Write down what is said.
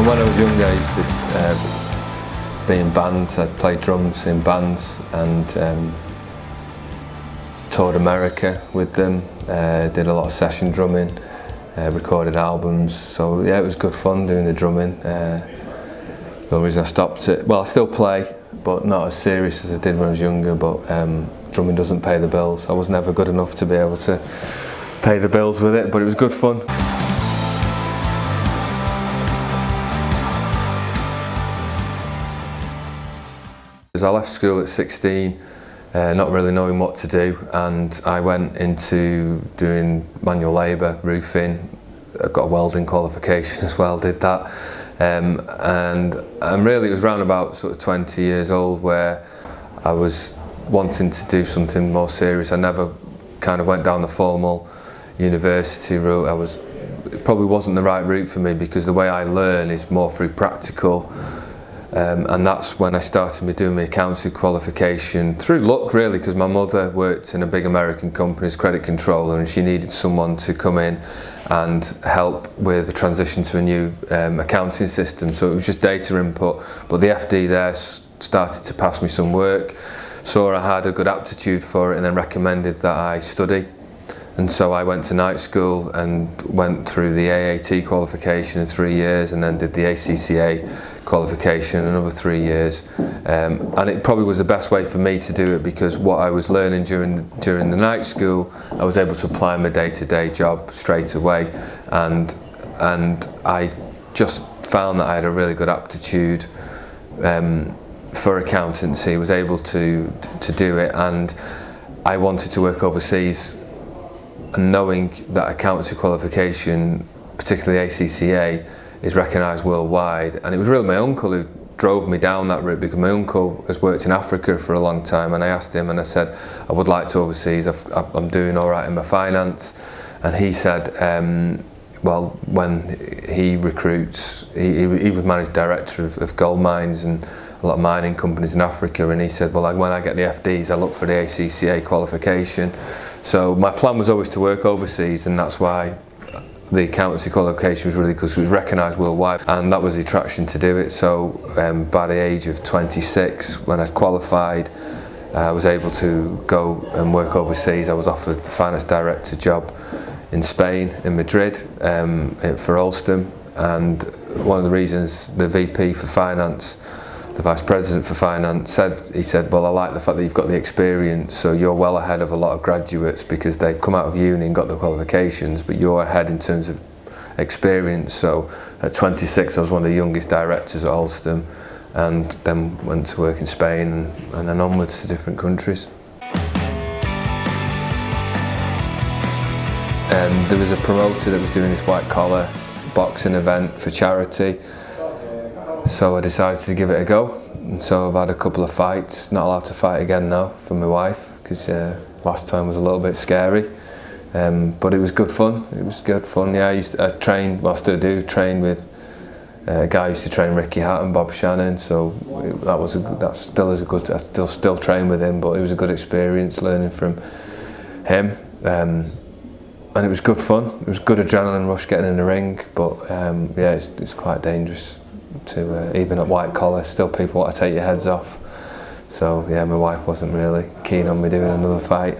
And when I was younger, I used to be in bands. I'd play drums in bands and toured America with them. Did a lot of session drumming, recorded albums. So yeah, it was good fun doing the drumming. The only reason I stopped it, well, I still play, but not as serious as I did when I was younger. But drumming doesn't pay the bills. I was never good enough to be able to pay the bills with it, but it was good fun. I left school at 16, not really knowing what to do, and I went into doing manual labour, roofing. I got a welding qualification as well, did that. And really it was around about sort of 20 years old where I was wanting to do something more serious. I never kind of went down the formal university route. It probably wasn't the right route for me, because the way I learn is more through practical. And that's when I started doing my accounting qualification, through luck really, because my mother worked in a big American company as credit controller, and she needed someone to come in and help with the transition to a new accounting system. So it was just data input, but the FD there started to pass me some work, saw I had a good aptitude for it, and then recommended that I study. And so I went to night school and went through the AAT qualification in 3 years, and then did the ACCA qualification in another 3 years. And it probably was the best way for me to do it, because what I was learning during the night school, I was able to apply in my day-to-day job straight away. And I just found that I had a really good aptitude for accountancy, was able to do it, and I wanted to work overseas. And knowing that accountancy qualification, particularly ACCA, is recognised worldwide, and it was really my uncle who drove me down that route, because my uncle has worked in Africa for a long time, and I asked him and I said I would like to overseas. I'm doing all right in my finance, and he said, well, when he recruits, he was managing director of gold mines and a lot of mining companies in Africa, and he said, well, when I get the FDs, I look for the ACCA qualification. So my plan was always to work overseas, and that's why the accountancy qualification was really good, because it was recognised worldwide, and that was the attraction to do it. So by the age of 26, when I'd qualified, I was able to go and work overseas. I was offered the finance director job in Spain, in Madrid, for Alstom, and one of the reasons the VP for finance, the Vice President for Finance, said, well, I like the fact that you've got the experience, so you're well ahead of a lot of graduates, because they come out of uni and got the qualifications, but you're ahead in terms of experience. So at 26, I was one of the youngest directors at Alstom, and then went to work in Spain and then onwards to different countries. There was a promoter that was doing this white collar boxing event for charity. So I decided to give it a go, and so I've had a couple of fights. Not allowed to fight again now for my wife, because last time was a little bit scary, but it was good fun. It was good fun. Yeah, I trained, well, I still do train with a guy who used to train Ricky Hatton, Bob Shannon. So that still is a good. I still train with him, but it was a good experience learning from him, and it was good fun. It was good adrenaline rush getting in the ring, but yeah, it's quite dangerous. Even at white collar, still people want to take your heads off. So yeah, my wife wasn't really keen on me doing another fight.